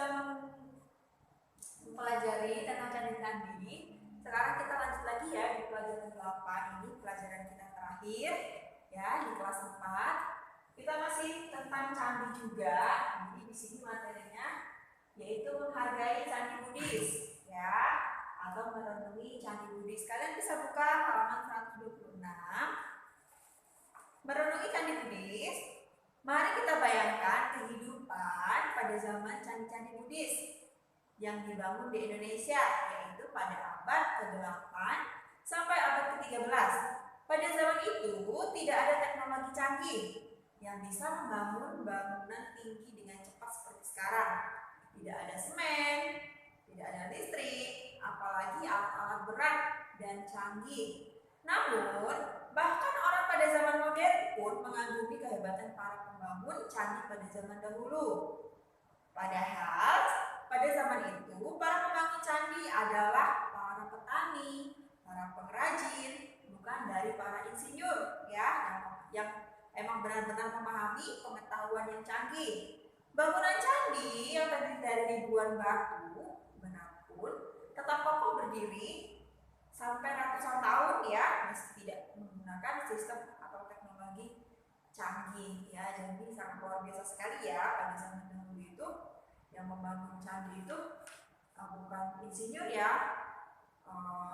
sudah mempelajari tentang candi-candi. Sekarang kita lanjut lagi ya di pelajaran 8 ini, pelajaran kita terakhir ya di kelas 4. Kita masih tentang candi juga. Jadi di sini materinya yaitu menghargai candi Buddhis ya, atau merenungi candi Buddhis. Kalian bisa buka halaman 126. Merenungi candi Buddhis. Mari kita bayangkan kehidupan pada zaman candi-candi Buddhis yang dibangun di Indonesia, yaitu pada abad ke-8 sampai abad ke-13. Pada zaman itu tidak ada teknologi canggih yang bisa membangun bangunan tinggi dengan cepat seperti sekarang. Tidak ada semen, tidak ada listrik, apalagi alat-alat berat dan canggih. Namun, bahkan orang pada zaman modern pun mengagumi kehebatan para pembangun candi pada zaman dahulu. Padahal, pada zaman itu, para pembangun candi adalah para petani, para pengrajin, bukan dari para insinyur ya, yang emang benar-benar memahami pengetahuan yang canggih. Bangunan candi yang terdiri dari ribuan batu, benar pun tetap kokoh berdiri sampai ratusan tahun ya, meski tidak menggunakan sistem atau teknologi canggih ya. Jadi sangat luar biasa sekali ya pada zaman dahulu itu yang membangun candi itu bukan insinyur ya,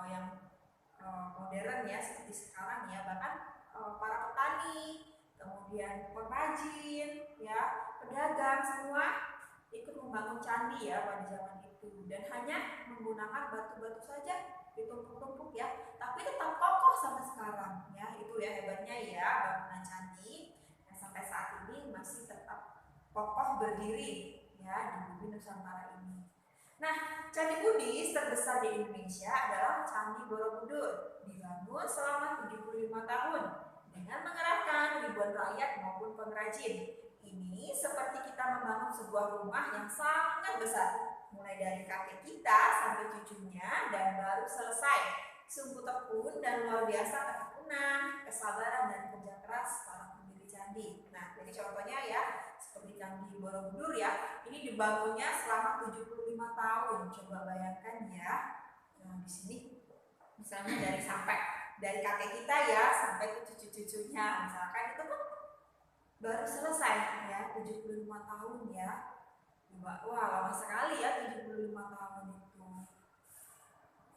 yang modern ya seperti sekarang ya, bahkan para petani, kemudian pengrajin ya, pedagang, semua ikut membangun candi ya pada zaman itu, dan hanya menggunakan batu-batu saja ditumpuk-tumpuk ya, tapi tetap kokoh sampai sekarang ya. Itu ya hebatnya ya bangunan candi yang sampai saat ini masih tetap kokoh berdiri ya di bumi Nusantara ini. Nah, candi Buddhis terbesar di Indonesia adalah Candi Borobudur, dibangun selama 75 tahun dengan mengerahkan ribuan rakyat maupun pengrajin. Ini seperti kita membangun sebuah rumah yang sangat besar, mulai dari kakek kita sampai cucunya, dan baru selesai. Sungguh tekun dan luar biasa ketekunan, kesabaran, dan kerja keras para pendiri candi. Nah, jadi contohnya ya, seperti Candi Borobudur ya, ini dibangunnya selama 75 tahun. Coba bayangkan ya. Nah, di sini misalnya dari kakek kita ya sampai ke cucu-cucunya, misalkan itu kan baru selesai ya 75 tahun ya. Wah, lama sekali ya 75 tahun itu.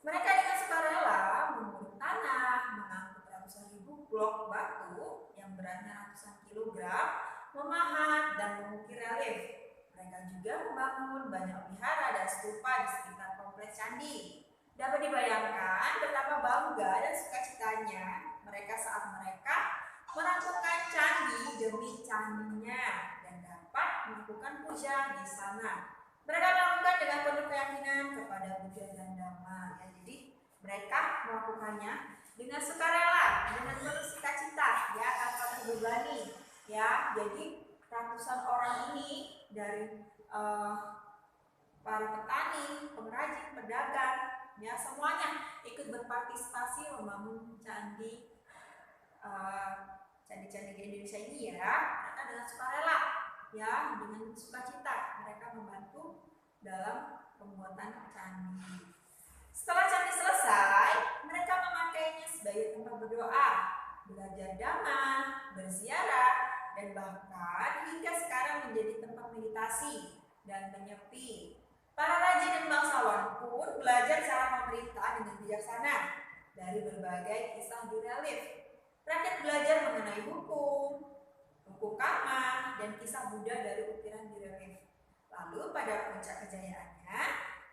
Mereka dengan sukarela menguruk tanah, mengangkut ratusan ribu blok batu yang beratnya ratusan kilogram, memahat dan mengukir relief. Mereka juga membangun banyak wihara dan stupa di sekitar kompleks candi. Dapat dibayangkan betapa bangga dan sukacitanya mereka saat mereka merampungkan candi demi candinya dan dapat melakukan puja di sana. Mereka melakukan dengan penuh keyakinan kepada Buddha dan Dhamma. Ya, jadi mereka melakukannya dengan sukarela, dengan penuh sukacita, ya, tanpa terbebani. Ya, jadi ratusan orang ini dari para petani, pengrajin, pedagang, ya semuanya ikut berpartisipasi membangun candi candi-candi di Indonesia ini ya. Mereka dengan sukarela, ya, dengan sukacita mereka membantu dalam pembuatan candi. Setelah candi selesai, mereka memakainya sebagai tempat berdoa, belajar dhamma, berziarah, dan bahkan hingga sekarang menjadi tempat meditasi dan menyepi. Para raja dan bangsawan pun belajar cara memerintah dengan bijaksana dari berbagai kisah di relief. Rakyat belajar mengenai hukum karma, dan kisah Buddha dari ukiran di relief. Lalu pada puncak kejayaannya,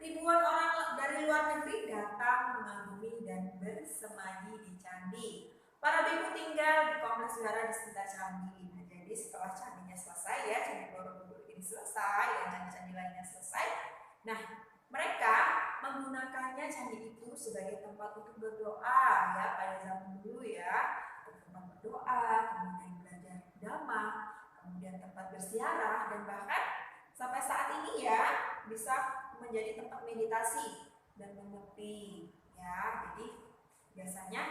ribuan orang dari luar negeri datang mengagumi dan bersemadi di candi. Para biku tinggal di kompleks wihara di sekitar candi. Nah, jadi setelah candinya selesai ya, Candi Borobudur ini selesai, dan candi-candi lainnya selesai. Nah, mereka menggunakannya candi itu sebagai tempat untuk berdoa ya pada zaman dulu ya. Tempat berdoa, kemudian belajar dhamma, kemudian tempat berziarah, dan bahkan sampai saat ini ya bisa menjadi tempat meditasi dan menyepi ya. Jadi biasanya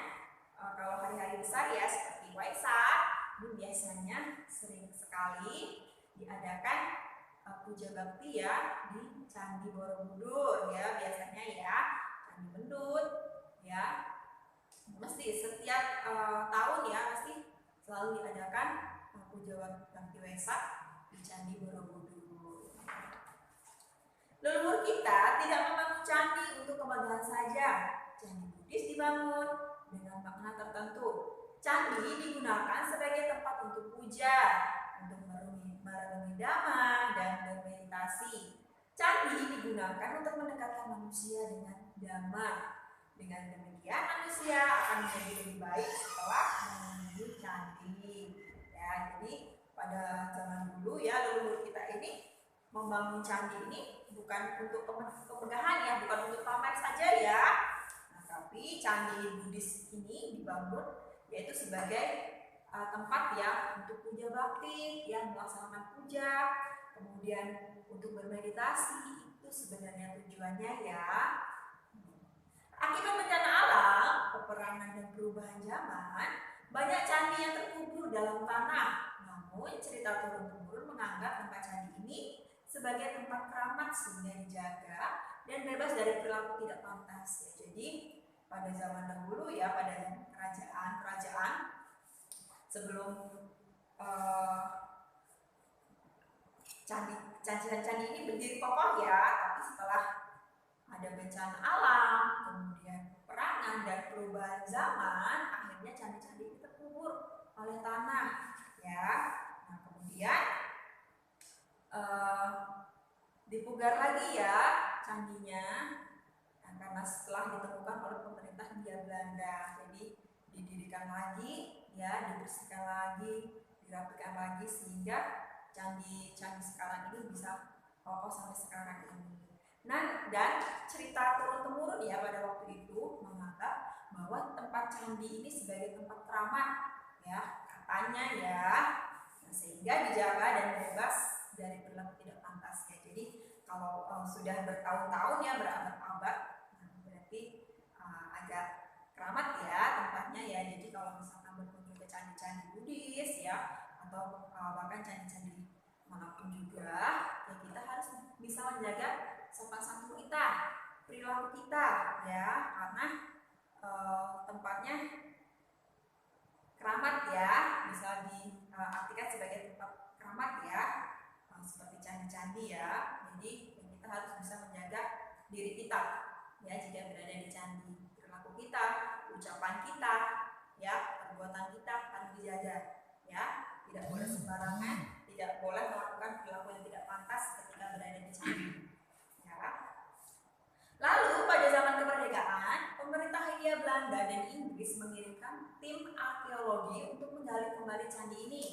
kalau hari-hari besar ya seperti Waisak, itu biasanya sering sekali diadakan puja bakti ya di Candi Borobudur ya, biasanya ya Candi Mendut ya, mesti setiap tahun ya mesti selalu diadakan puja bakti Wesak di Candi Borobudur. Leluhur kita tidak membangun candi untuk kemegahan saja. Candi Buddhis dibangun dengan makna tertentu. Candi digunakan sebagai tempat untuk puja, untuk merenungi dhamma dan bermeditasi. Candi digunakan untuk mendekatkan manusia dengan dhamma. Dengan demikian manusia akan menjadi lebih baik setelah mengunjungi candi. Ya, jadi pada zaman dulu ya leluhur kita ini membangun candi ini bukan untuk kemegahan ya, bukan untuk pamer saja ya. Nah, tapi candi Buddhis ini dibangun yaitu sebagai tempat ya untuk puja bakti, yang melaksanakan puja, kemudian untuk bermeditasi, itu sebenarnya tujuannya ya. Akibat bencana alam, peperangan dan perubahan zaman, banyak candi yang terkubur dalam tanah. Namun cerita turun-temurun menganggap tempat candi ini sebagai tempat keramat sehingga dijaga dan bebas dari perilaku tidak pantas. Ya, jadi pada zaman dahulu ya, pada kerajaan sebelum candi ini berdiri kokoh ya, tapi setelah ada bencana alam, kemudian perangan dan perubahan zaman, akhirnya candi-candi itu terkubur oleh tanah ya. Nah, kemudian dipugar lagi ya candinya, karena setelah ditemukan oleh pemerintah Hindia Belanda, jadi didirikan lagi ya, dibersihkan lagi, dirapikan lagi sehingga candi sekarang ini bisa kokoh sampai sekarang ini. Nah, dan cerita turun-temurun ya pada waktu itu menganggap bahwa tempat candi ini sebagai tempat keramat ya, katanya ya, nah, sehingga dijaga dan bebas dari perilaku tidak pantas ya. Jadi kalau sudah bertahun-tahun ya, berabad-abad, nah, berarti agak keramat ya tempatnya ya. Jadi kalau misalkan berkunjung ke candi-candi Buddhis ya, atau bahkan candi-candi manapun juga, ya kita harus bisa menjaga sopan santun kita, perilaku kita ya, karena tempatnya keramat ya, bisa diartikan sebagai tempat keramat ya, seperti candi-candi ya. Jadi kita harus bisa menjaga diri kita ya jika berada di candi, perilaku kita, ucapan kita ya, perbuatan kita harus dijaga ya, tidak boleh sembarangan, tidak boleh melakukan perilaku yang tidak pantas ketika berada di candi. Lalu pada zaman kemerdekaan, pemerintah Hindia Belanda dan Inggris mengirimkan tim arkeologi untuk menggali kembali candi ini.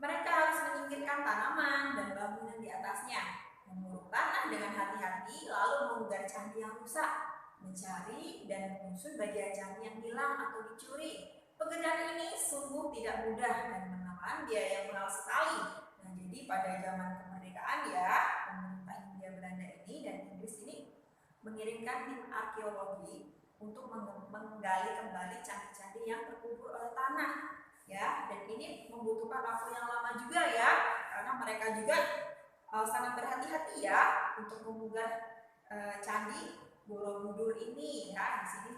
Mereka harus menyingkirkan tanaman dan bangunan di atasnya, menguruk tanah dengan hati-hati, lalu memugar candi yang rusak, mencari dan mengusut bagian candi yang hilang atau dicuri. Pekerjaan ini sungguh tidak mudah dan menelan biaya yang mahal sekali. Nah, jadi pada zaman kemerdekaan ya, pemerintah Hindia Belanda ini dan Inggris ini mengirimkan tim arkeologi untuk menggali kembali candi-candi yang terkubur oleh tanah ya, dan ini membutuhkan waktu yang lama juga ya, karena mereka juga sangat berhati-hati ya untuk memugar candi Borobudur ini ya. Di sini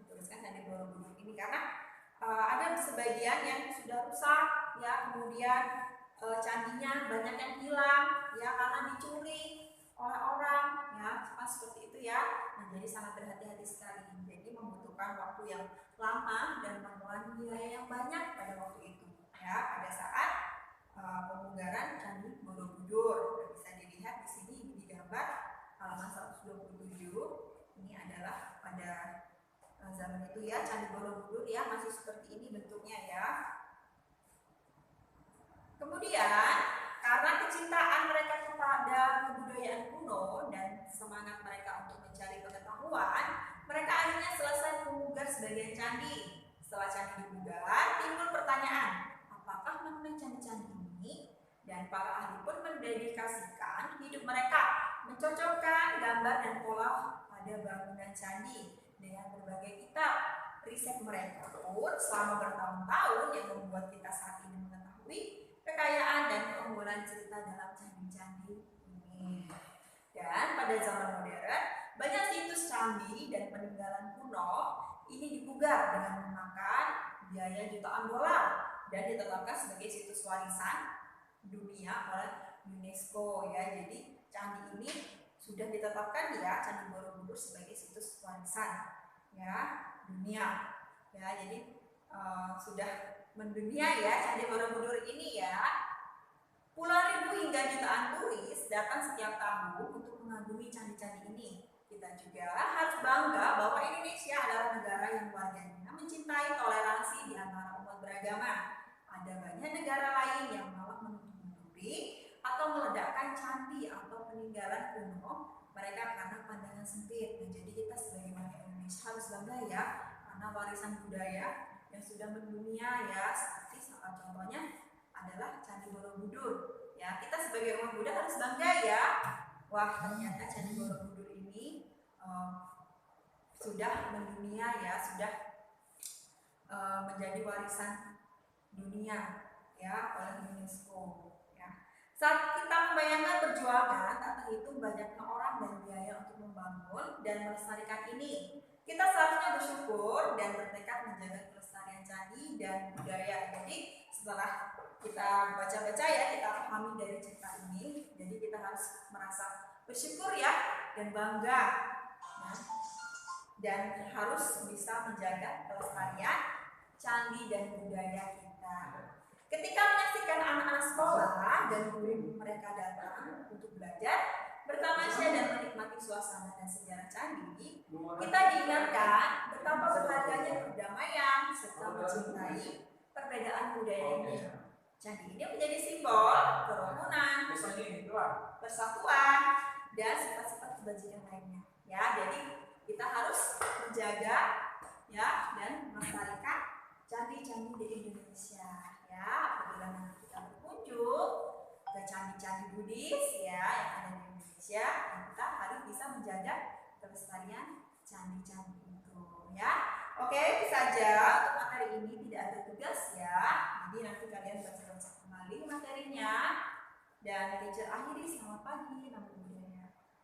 dituliskan Candi Borobudur ini karena ada sebagian yang sudah rusak ya, kemudian candinya banyak yang hilang ya karena dicuri oleh orang ya, seperti itu ya. Nah, jadi sangat berhati-hati sekali. Jadi membutuhkan waktu yang lama dan menelan biaya yang banyak pada waktu itu ya, pada saat pemugaran Candi Borobudur. Bisa dilihat di sini di gambar halaman 127. Ini adalah pada zaman itu ya, Candi Borobudur ya, masih seperti ini bentuknya ya. Kemudian karena kecintaan mereka kepada kebudayaan kuno dan semangat mereka untuk mencari pengetahuan, mereka akhirnya selesai memugar sebagian candi. Setelah candi dipugar, timbul pertanyaan, apakah mengenai candi-candi ini? Dan para ahli pun mendedikasikan hidup mereka mencocokkan gambar dan pola pada bangunan candi dengan berbagai kitab. Riset mereka pun selama bertahun-tahun yang membuat kita saat ini mengetahui kekayaan dan keunggulan cerita dalam candi ini. Dan pada zaman modern, banyak situs candi dan peninggalan kuno ini dipugar dengan memakan biaya jutaan dolar dan ditetapkan sebagai situs warisan dunia oleh UNESCO ya. Jadi candi ini sudah ditetapkan ya, Candi Borobudur sebagai situs warisan ya dunia ya. Jadi sudah mendunia ya Candi Borobudur ini ya. Puluhan ribu hingga jutaan turis datang setiap tahun untuk mengagumi candi-candi ini. Kita juga harus bangga bahwa Indonesia adalah negara yang warganya mencintai toleransi di antara umat beragama. Ada banyak negara lain yang malah menutup-nutupi atau meledakkan candi atau peninggalan kuno mereka karena pandangan sempit. Dan jadi kita sebagai warga Indonesia harus bangga ya, karena warisan budaya yang sudah mendunia ya, seperti contohnya adalah Candi Borobudur ya. Kita sebagai umat Buddha harus bangga ya, wah ternyata Candi Borobudur ini sudah mendunia ya, sudah menjadi warisan dunia ya oleh UNESCO ya. Saat kita membayangkan perjuangan tak terhitung banyaknya orang dan biaya untuk membangun dan melestarikan ini, kita seharusnya bersyukur dan bertekad menjaga kelestarian candi dan budaya. Jadi setelah kita baca-baca ya, kita pahami dari cerita ini, jadi kita harus merasa bersyukur ya dan bangga ya, dan harus bisa menjaga kelestarian candi dan budaya kita. Ketika menyaksikan anak-anak sekolah dan guru mereka datang untuk belajar, bertamasya dan menikmati suasana dan sejarah candi, kita diingatkan betapa berharganya perdamaian serta mencintai perbedaan budaya ini. Candi ini menjadi simbol kerukunan, persatuan, dan sifat-sifat kebajikan lainnya. Ya, jadi kita harus menjaga ya dan melestarikan candi-candi di Indonesia. Ya, apabila nanti kita berkunjung ke candi-candi Buddhis ya yang ada di Indonesia, kita harus bisa menjaga kelestarian candi-candi itu. Ya, oke, itu saja untuk materi ini, tidak ada tugas ya. Jadi nanti kalian baca kembali materinya dan teacher akhiri. Selamat pagi.